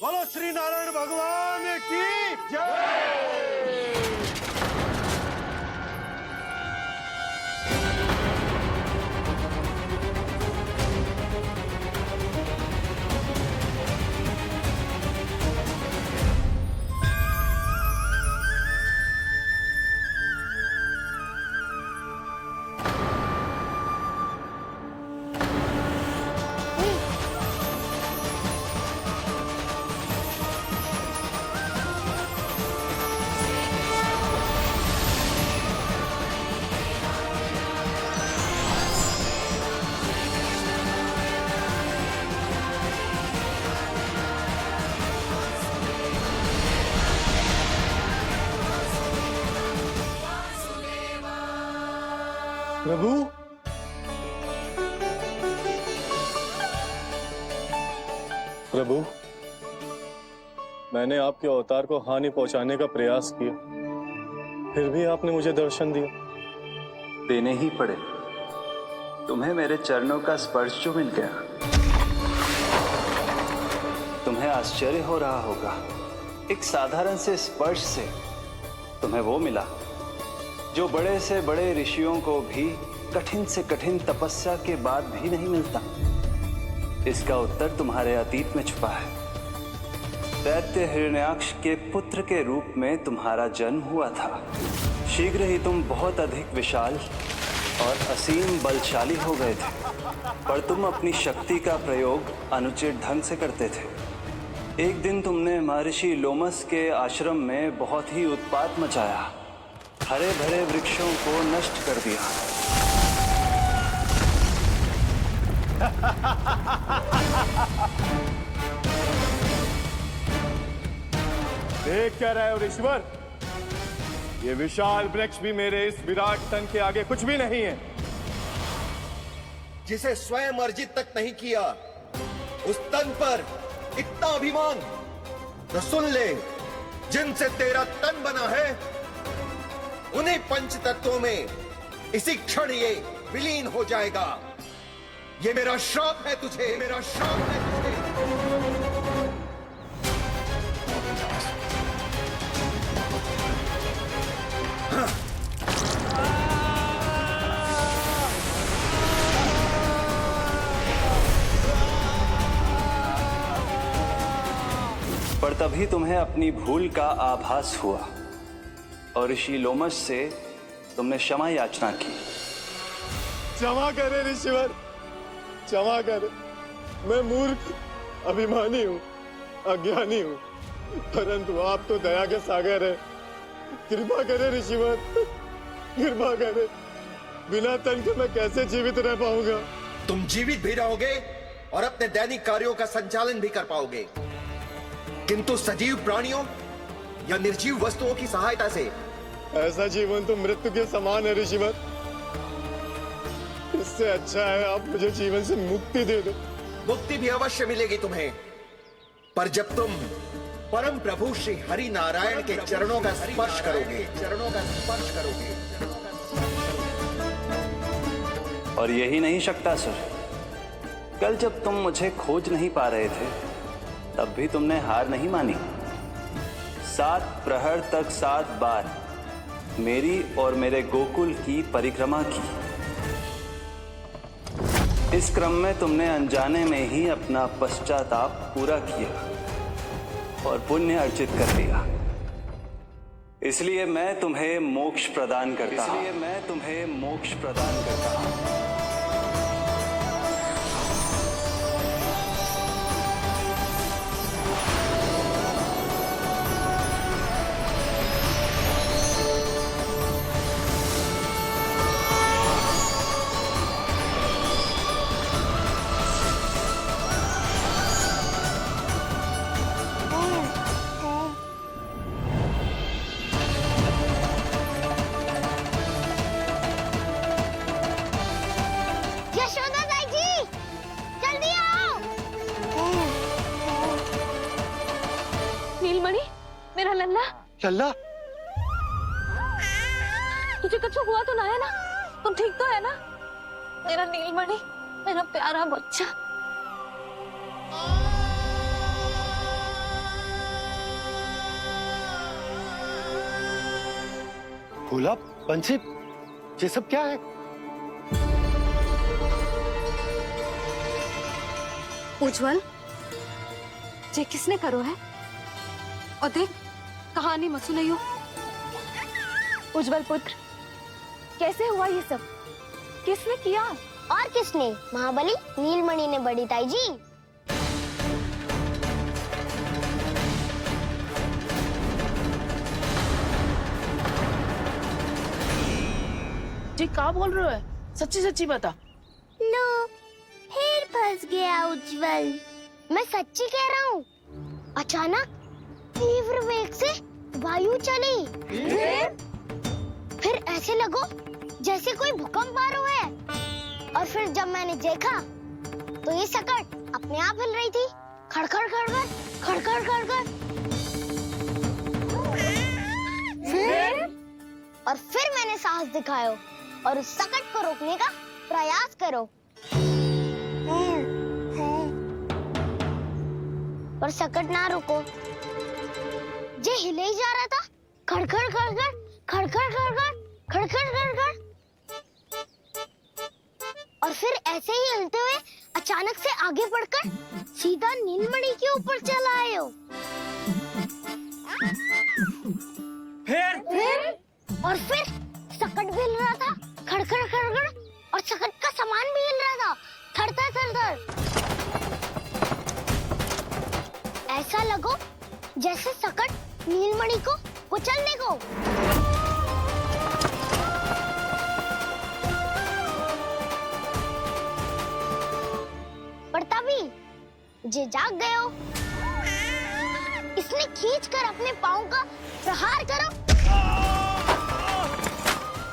बोलो श्री नारायण भगवान की जय। प्रभु, प्रभु, मैंने आपके अवतार को हानि पहुंचाने का प्रयास किया, फिर भी आपने मुझे दर्शन दिया। देने ही पड़े। तुम्हें मेरे चरणों का स्पर्श जो मिल गया, तुम्हें आश्चर्य हो रहा होगा। एक साधारण से स्पर्श से तुम्हें वो मिला जो बड़े से बड़े ऋषियों को भी कठिन से कठिन तपस्या के बाद भी नहीं मिलता। इसका उत्तर तुम्हारे अतीत में छुपा है। दैत्य हिरण्याक्ष के पुत्र के रूप में तुम्हारा जन्म हुआ था। शीघ्र ही तुम बहुत अधिक विशाल और असीम बलशाली हो गए थे, पर तुम अपनी शक्ति का प्रयोग अनुचित ढंग से करते थे। एक दिन तुमने महर्षि लोमस के आश्रम में बहुत ही उत्पात मचाया, हरे भरे वृक्षों को नष्ट कर दिया। देख क्या रहे हो ऋषिवर? ये विशाल वृक्ष भी मेरे इस विराट तन के आगे कुछ भी नहीं है। जिसे स्वयं अर्जित तक नहीं किया, उस तन पर इतना अभिमान। तो सुन ले, जिनसे तेरा तन बना है, उन्हीं पंच तत्वों में इसी क्षण ये विलीन हो जाएगा। ये मेरा श्राप है तुझे, मेरा श्राप है तुझे। पर तभी तुम्हें अपनी भूल का आभास हुआ और ऋषि लोमस से तुमने क्षमा याचना की। क्षमा करे ऋषिवर, क्षमा करे। मैं मूर्ख, अभिमानी हूँ, अज्ञानी हूँ, परंतु आप तो दया के सागर है। कृपा करे ऋषिवर, कृपा करे। बिना तन के मैं कैसे जीवित रह पाऊंगा? तुम जीवित भी रहोगे और अपने दैनिक कार्यों का संचालन भी कर पाओगे, किंतु सजीव प्राणियों या निर्जीव वस्तुओं की सहायता से। ऐसा जीवन तो मृत्यु के समान है ऋषिवर। इससे अच्छा है आप मुझे जीवन से मुक्ति दे दो। मुक्ति भी अवश्य मिलेगी तुम्हें, पर जब तुम परम प्रभु श्री हरि नारायण के चरणों का स्पर्श करोगे, चरणों का स्पर्श करोगे। और यही नहीं शक्तासुर, कल जब तुम मुझे खोज नहीं पा रहे थे, तब भी तुमने हार नहीं मानी। 7 प्रहर तक 7 बार मेरी और मेरे गोकुल की परिक्रमा की। इस क्रम में तुमने अनजाने में ही अपना पश्चाताप पूरा किया और पुण्य अर्जित कर लिया। इसलिए मैं तुम्हें मोक्ष प्रदान करता हूं। इसलिए मैं तुम्हें मोक्ष प्रदान करता हूं। मेरा लल्ला। लल्ला, तुझे कुछ हुआ तो ना है ना? तुम ठीक तो है ना? मेरा नीलमणि, मेरा प्यारा बच्चा। भोला, बंसी, ये सब क्या है? उज्जवल, ये किसने करो है? और देख, कहानी मत सुनाइयो। उज्जवल पुत्र, कैसे हुआ ये सब? किसने किया? और किसने? महाबली नीलमणि ने बड़ी ताई जी। जी क्या बोल रहे हो? सच्ची सच्ची बता। लो, फिर फंस गया उज्जवल। मैं सच्ची कह रहा हूँ। अचानक तीव्र वेग से वायु चली। फिर ऐसे लगो जैसे कोई भूकंप आ रहा है। और फिर जब मैंने देखा तो ये सकट अपने आप हिल रही थी, खड़खड़ खड़खड़ खड़खड़ खड़खड़। फिर मैंने साहस दिखाया और उस सकट को रोकने का प्रयास करो, पर सकट ना रुको। जे हिले ही जा रहा था, खड़खड़ खड़खड़ खड़खड़ खड़खड़ खड़खड़ खड़खड़। और फिर ऐसे ही हिलते हुए अचानक से आगे बढ़कर सीधा नीलमणि के ऊपर चला आए हो। फिर और फिर सकट भी हिल रहा था, खड़खड़ खड़खड़, और सकट का सामान भी हिल रहा था, थरथर थरथर। ऐसा लगो जैसे सकट नीलमणि को कुचलने को। पर तभी जे जाग गए हो। इसने खींचकर अपने पाँव का प्रहार करो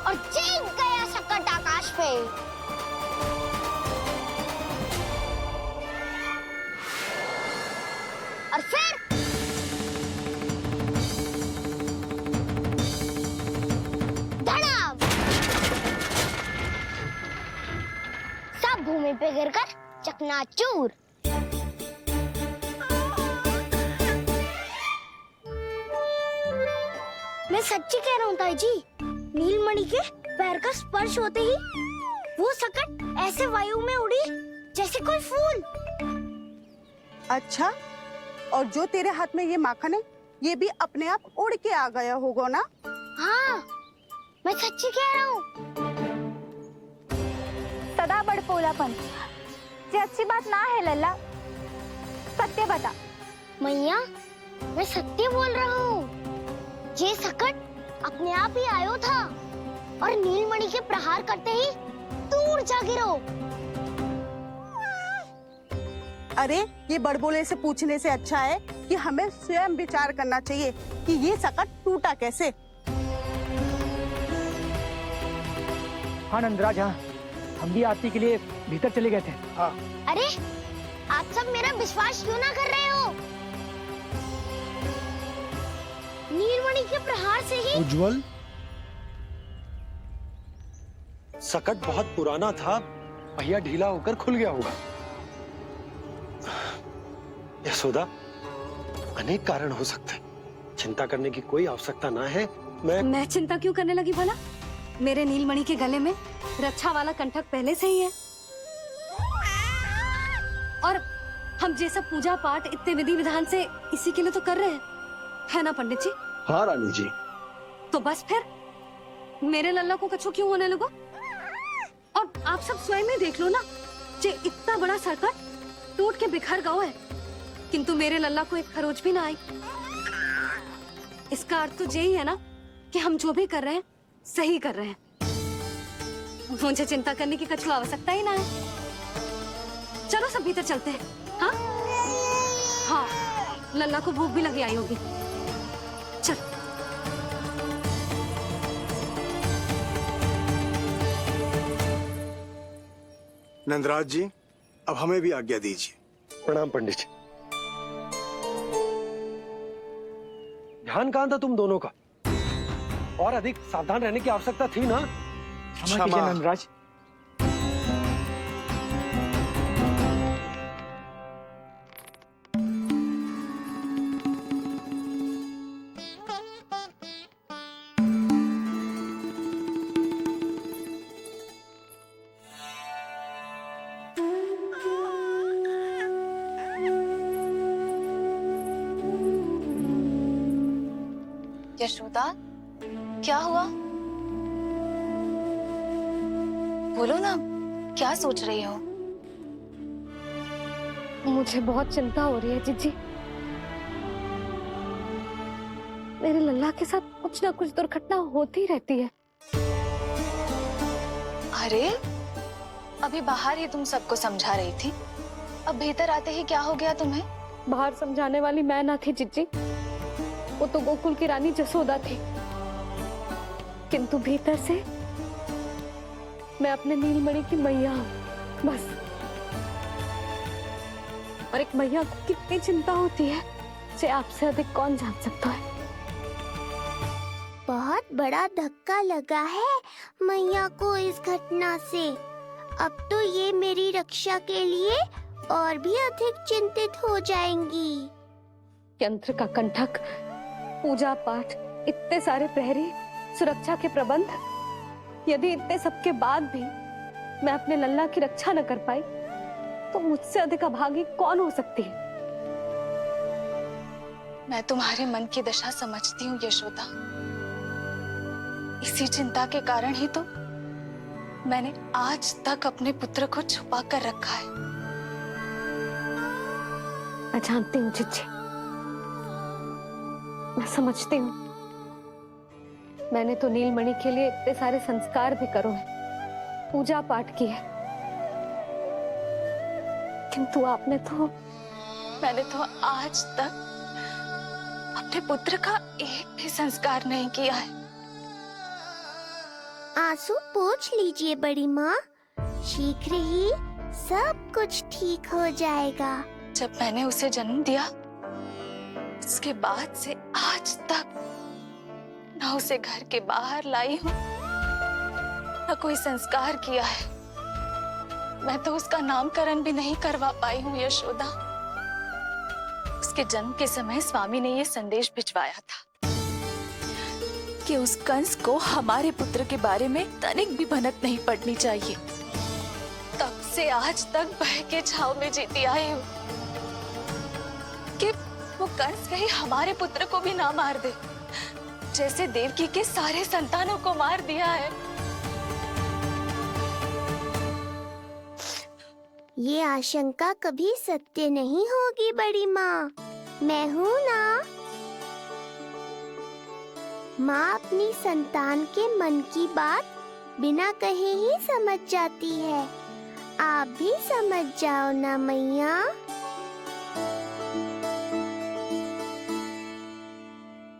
और चीख गया सकट आकाश पे। और फिर धड़ाम, सब भूमि पे गिरकर चकनाचूर। मैं सच्ची कह रहा हूँ ताई जी, नीलमणि के पैर का स्पर्श होते ही वो सकट ऐसे वायु में उड़ी जैसे कोई फूल। अच्छा, और जो तेरे हाथ में ये माखन है, ये भी अपने आप उड़ के आ गया होगा ना? हाँ, मैं सच्ची कह रहा हूँ। सदा बड़पोलापन, ये अच्छी बात ना है लल्ला। सत्य बता। मैया, मैं सत्य बोल रहा हूँ। ये सकट अपने आप ही आयो था और नीलमणि के प्रहार करते ही दूर जा गिरो। अरे, ये बड़बोले से पूछने से अच्छा है कि हमें स्वयं विचार करना चाहिए कि ये सकट टूटा कैसे। हाँ नंदराज, हाँ, हम भी आरती के लिए भीतर चले गए थे। हाँ। अरे, आप सब मेरा विश्वास क्यों ना कर रहे हो? नीलमणि के प्रहार से ही उज्जवल, सकट बहुत पुराना था, पहिया ढीला होकर खुल गया होगा। यशोदा, अनेक कारण हो सकते हैं, चिंता करने की कोई आवश्यकता ना है। मैं चिंता क्यों करने लगी भला? मेरे नीलमणि के गले में रक्षा वाला कंठक पहले से ही है। और हम ये सब पूजा पाठ इतने विधि विधान से इसी के लिए तो कर रहे हैं, है ना पंडित जी? हाँ रानी जी। तो बस फिर मेरे लल्ला को कछु क्यों होने लगा? और आप सब स्वयं ही देख लो ना, जे इतना बड़ा सकट टूट के बिखर गया है, किंतु मेरे लल्ला को एक खरोच भी ना आई। इसका अर्थ तो यही है ना कि हम जो भी कर रहे हैं सही कर रहे हैं। मुझे चिंता करने की कछु आवश्यकता ही ना है। चलो सब भीतर चलते हैं। हाँ हाँ, लल्ला को भूख भी लगी आई होगी। चल। नंदराज जी, अब हमें भी आज्ञा दीजिए। प्रणाम पंडित जी। ध्यान कहाँ था तुम दोनों का? और अधिक सावधान रहने की आवश्यकता थी ना? क्षमा कीजिए नंदराज। यशोदा, क्या हुआ? बोलो ना, क्या सोच रही हो? मुझे बहुत चिंता हो रही है जीजी। मेरे लल्ला के साथ कुछ ना कुछ दुर्घटना होती रहती है। अरे, अभी बाहर ही तुम सबको समझा रही थी, अब भीतर आते ही क्या हो गया तुम्हें? बाहर समझाने वाली मैं ना थी जीजी, वो तो गोकुल की रानी जसोदा थी, किंतु भीतर से मैं अपने नीलमणि की मैया हूँ, बस। और एक मैया को कितनी चिंता होती है, इसे आपसे अधिक कौन जान सकता है। बहुत बड़ा धक्का लगा है मैया को इस घटना से। अब तो ये मेरी रक्षा के लिए और भी अधिक चिंतित हो जाएंगी। यंत्र का कंठक, पूजा पाठ, इतने सारे प्रहरी, सुरक्षा के प्रबंध, यदि इतने सबके बाद भी मैं अपने लल्ला की रक्षा न कर पाई तो मुझसे अधिक अभागी कौन हो सकती है? मैं तुम्हारे मन की दशा समझती हूँ यशोदा। इसी चिंता के कारण ही तो मैंने आज तक अपने पुत्र को छुपा कर रखा है। मैं जानती हूँ जीजी, मैं समझती हूँ। मैंने तो नीलमणि के लिए इतने सारे संस्कार भी करो हैं, पूजा पाठ की है, किंतु मैंने तो आज तक अपने पुत्र का एक भी संस्कार नहीं किया है। आंसू पोंछ लीजिए बड़ी माँ, शीघ्र ही सब कुछ ठीक हो जाएगा। जब मैंने उसे जन्म दिया, उसके बाद से आज तक न उसे घर के बाहर लाई हूँ, न कोई संस्कार किया है। मैं तो उसका नामकरण भी नहीं करवा पाई हूँ यशोदा। उसके जन्म के समय स्वामी ने ये संदेश भिजवाया था कि उस कंस को हमारे पुत्र के बारे में तनिक भी भनक नहीं पड़नी चाहिए। तब से आज तक भय के छाव में जीती आई हूँ कि वो कंस कहीं हमारे पुत्र को भी ना मार दे, जैसे देवकी के सारे संतानों को मार दिया है। ये आशंका कभी सत्य नहीं होगी बड़ी माँ, मैं हूँ ना। माँ अपनी संतान के मन की बात बिना कहे ही समझ जाती है। आप भी समझ जाओ ना मैया।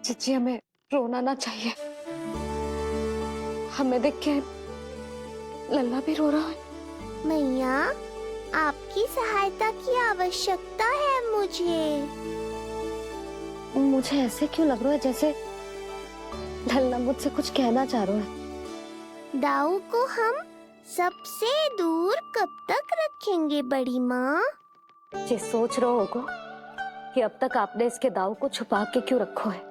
जीजी, हमें रोना ना चाहिए। हमें देख के लल्ला भी रो रहा है। मैया, आपकी सहायता की आवश्यकता है मुझे ऐसे क्यों लग रहा है जैसे लल्ला मुझसे कुछ कहना चाह रहा है। दाऊ को हम सबसे दूर कब तक रखेंगे बड़ी माँ? ये सोच रहे होगा कि अब तक आपने इसके दाऊ को छुपा के क्यों रखो है।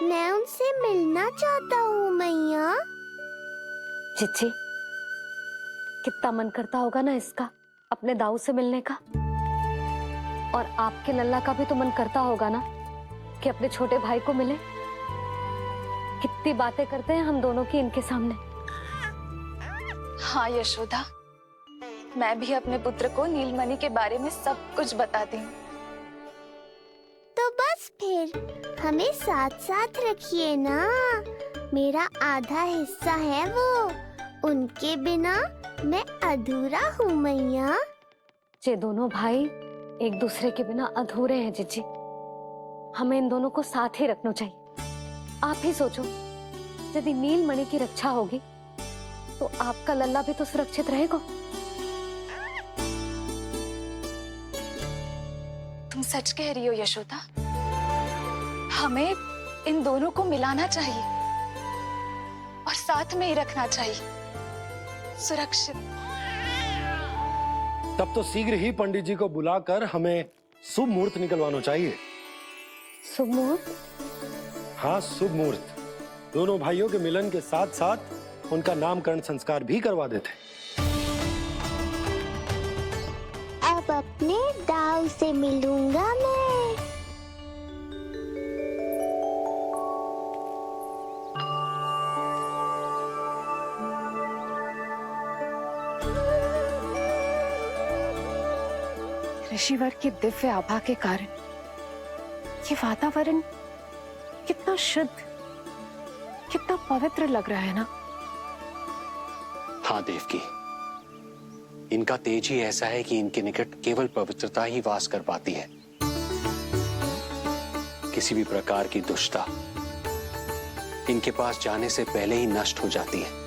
मैं उनसे मिलना चाहता हूँ मैया। चिच्ची, कितना मन करता होगा ना इसका अपने दाऊ से मिलने का। और आपके लल्ला का भी तो मन करता होगा ना कि अपने छोटे भाई को मिले। कितनी बातें करते हैं हम दोनों की इनके सामने। हाँ यशोदा, मैं भी अपने पुत्र को नीलमणि के बारे में सब कुछ बताती हूँ। तो बस फिर हमें साथ साथ रखिए ना। मेरा आधा हिस्सा है वो, उनके बिना मैं अधूरा हूँ मैया। ये दोनों भाई एक दूसरे के बिना अधूरे हैं जीजी। हमें इन दोनों को साथ ही रखना चाहिए। आप ही सोचो, यदि नीलमणि की रक्षा होगी तो आपका लल्ला भी तो सुरक्षित रहेगा। तुम सच कह रही हो यशोदा, हमें इन दोनों को मिलाना चाहिए और साथ में ही रखना चाहिए, सुरक्षित। तब तो शीघ्र ही पंडित जी को बुलाकर हमें शुभ मुहूर्त निकलवाना चाहिए। शुभ मुहूर्त? हाँ, शुभ मुहूर्त। दोनों भाइयों के मिलन के साथ साथ उनका नामकरण संस्कार भी करवा देते। अब अपने दाऊ से मिलूंगा मैं। ऋषिवर की दिव्य आभा के कारण ये वातावरण कितना शुद्ध, कितना पवित्र लग रहा है ना। हाँ देवकी, इनका तेज ही ऐसा है कि इनके निकट केवल पवित्रता ही वास कर पाती है। किसी भी प्रकार की दुष्टता इनके पास जाने से पहले ही नष्ट हो जाती है।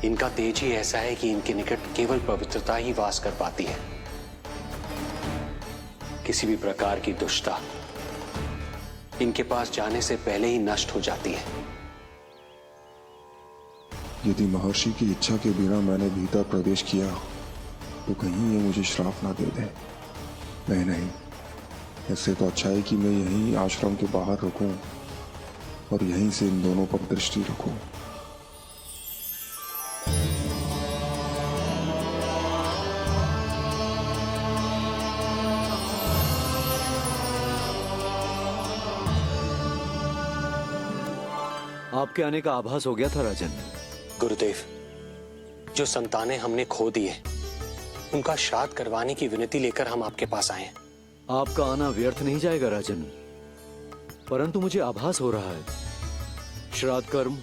इनका तेज ही ऐसा है कि इनके निकट केवल पवित्रता ही वास कर पाती है। किसी भी प्रकार की दुष्टता इनके पास जाने से पहले ही नष्ट हो जाती है। यदि महर्षि की इच्छा के बिना मैंने भीतर प्रवेश किया तो कहीं ये मुझे श्राप ना दे दे। नहीं, इससे तो अच्छा है कि मैं यहीं आश्रम के बाहर रुकूं और यहीं से इन दोनों पर दृष्टि रखूं। आपके आने का आभास हो गया था राजन। गुरुदेव, जो संतानें हमने खो दी है उनका श्राद्ध करवाने की विनती लेकर हम आपके पास आए हैं। आपका आना व्यर्थ नहीं जाएगा राजन, परंतु मुझे आभास हो रहा है श्राद्ध कर्म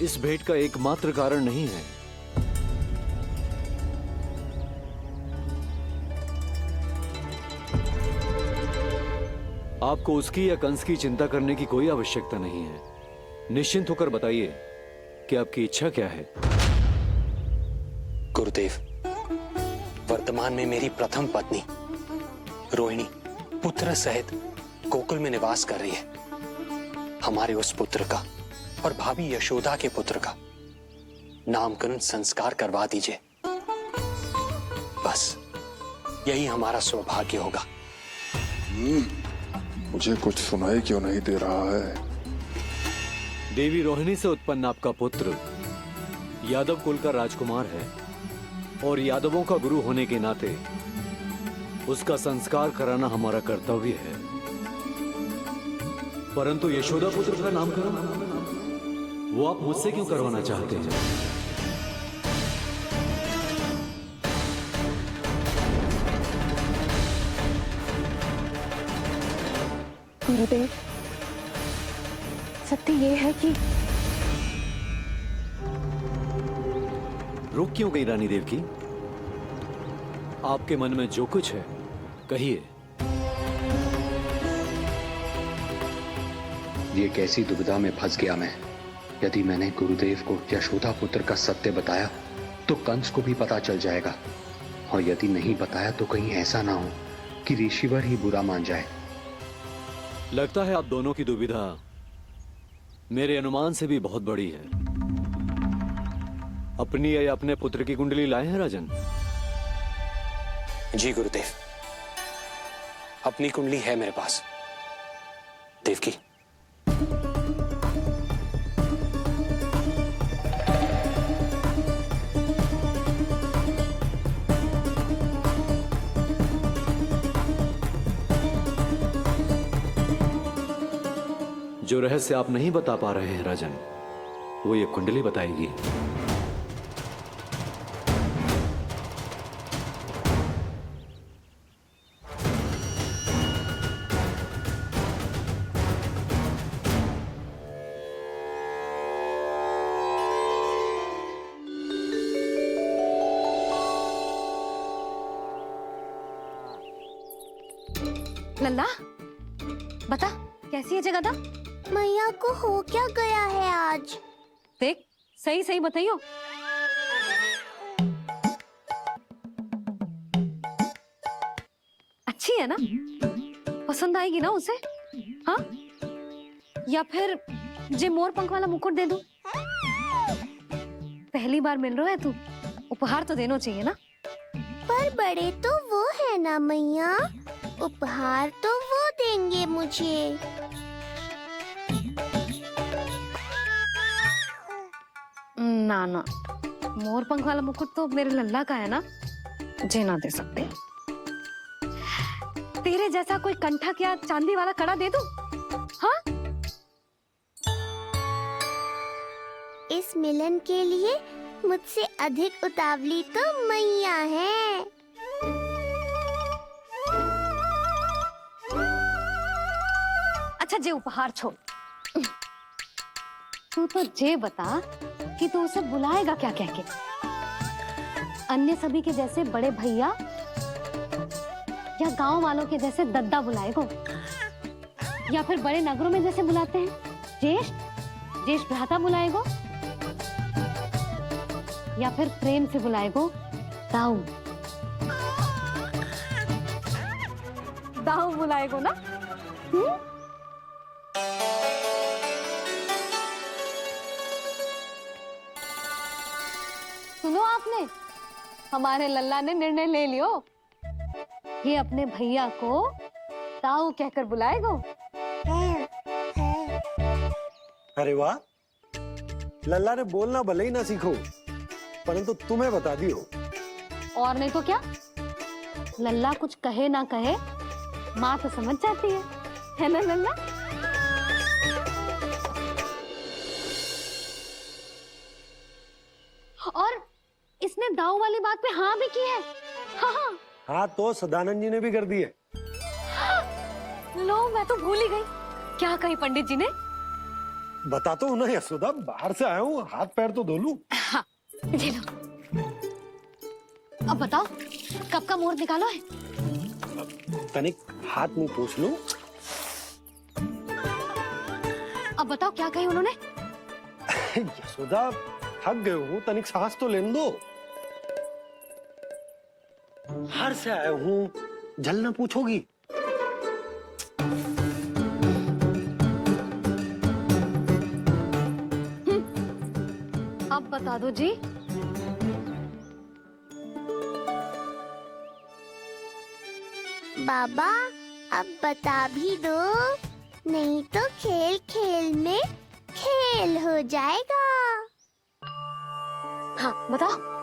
इस भेंट का एकमात्र कारण नहीं है। आपको उसकी या कंस की चिंता करने की कोई आवश्यकता नहीं है। निश्चिंत होकर बताइए कि आपकी इच्छा क्या है। गुरुदेव, वर्तमान में मेरी प्रथम पत्नी रोहिणी पुत्र सहित गोकुल में निवास कर रही है। हमारे उस पुत्र का और भाभी यशोदा के पुत्र का नामकरण संस्कार करवा दीजिए। बस यही हमारा सौभाग्य होगा। मुझे कुछ सुनाई क्यों नहीं दे रहा है? देवी रोहिणी से उत्पन्न आपका पुत्र यादव कुल का राजकुमार है और यादवों का गुरु होने के नाते उसका संस्कार कराना हमारा कर्तव्य है। परंतु यशोदा पुत्र का नामकरण वो आप मुझसे क्यों करवाना चाहते हैं? गुरुदेव, सत्य ये है कि रुक क्यों गई रानी देवकी? आपके मन में जो कुछ है कहिए। ये कैसी दुविधा में फंस गया मैं। यदि मैंने गुरुदेव को यशोदा पुत्र का सत्य बताया तो कंस को भी पता चल जाएगा, और यदि नहीं बताया तो कहीं ऐसा ना हो कि ऋषिवर ही बुरा मान जाए। लगता है आप दोनों की दुविधा मेरे अनुमान से भी बहुत बड़ी है। अपनी या अपने पुत्र की कुंडली लाए हैं राजन? जी गुरुदेव, अपनी कुंडली है मेरे पास। देवकी, जो रहस्य आप नहीं बता पा रहे हैं राजन, वो ये कुंडली बताएगी। लल्ला बता कैसी है जगदा? मैया को हो क्या गया है आज? देख सही सही बताइयो। अच्छी है ना? पसंद आएगी ना उसे? हाँ? या फिर जे मोर पंख वाला मुकुट दे दूं? पहली बार मिल रहा है तू, उपहार तो देना चाहिए ना? पर बड़े तो वो है ना मैया, उपहार तो वो देंगे मुझे। ना ना, मोर पंख वाला मुकुट तो मेरे लल्ला का है ना, जे ना दे सकते। तेरे जैसा कोई कंठा क्या चांदी वाला कड़ा दे दूं? हाँ? इस मिलन के लिए मुझसे अधिक उतावली तो मैया है। अच्छा जे उपहार छोड़, तू तो जे बता कि तू उसे बुलाएगा क्या कह के? अन्य सभी के जैसे बड़े भैया या गांव वालों के जैसे दद्दा बुलाएगो, या फिर बड़े नगरों में जैसे बुलाते हैं ज्येष्ठ ज्येष्ठ भ्राता बुलाएगो, या फिर प्रेम से बुलाएगो दाऊ दाऊ बुलाएगो ना? सुनो आपने, हमारे लल्ला ने निर्णय ले लियो, ये अपने भैया को दाऊ कहकर बुलाएगो। अरे वाह, लल्ला ने बोलना भले ही ना सीखो, परंतु तुम्हें बता दियो। और नहीं तो क्या, लल्ला कुछ कहे ना कहे माँ तो समझ जाती है ना लल्ला? और इसने दाऊ वाली बात पे हाँ भी की है। हाँ हाँ तो सदानंद जी ने भी कर दी है। लो मैं तो भूल ही गई, क्या कही पंडित जी ने? बता तो ना यशोदा, बाहर से आया हूँ, हाथ पैर तो धो लूं। हाँ ये लो। अब बताओ कब का मुहूर्त निकालो है? तनिक हाथ मुंह पोंछ लूं। अब बताओ क्या कही उन्होंने? यशोदा थक गए हूँ, तनिक सांस तो लेने दो। बाहर से आया हूँ, जलना पूछोगी? अब बता दो जी। बाबा अब बता भी दो, नहीं तो खेल खेल में खेल हो जाएगा। हाँ बताओ।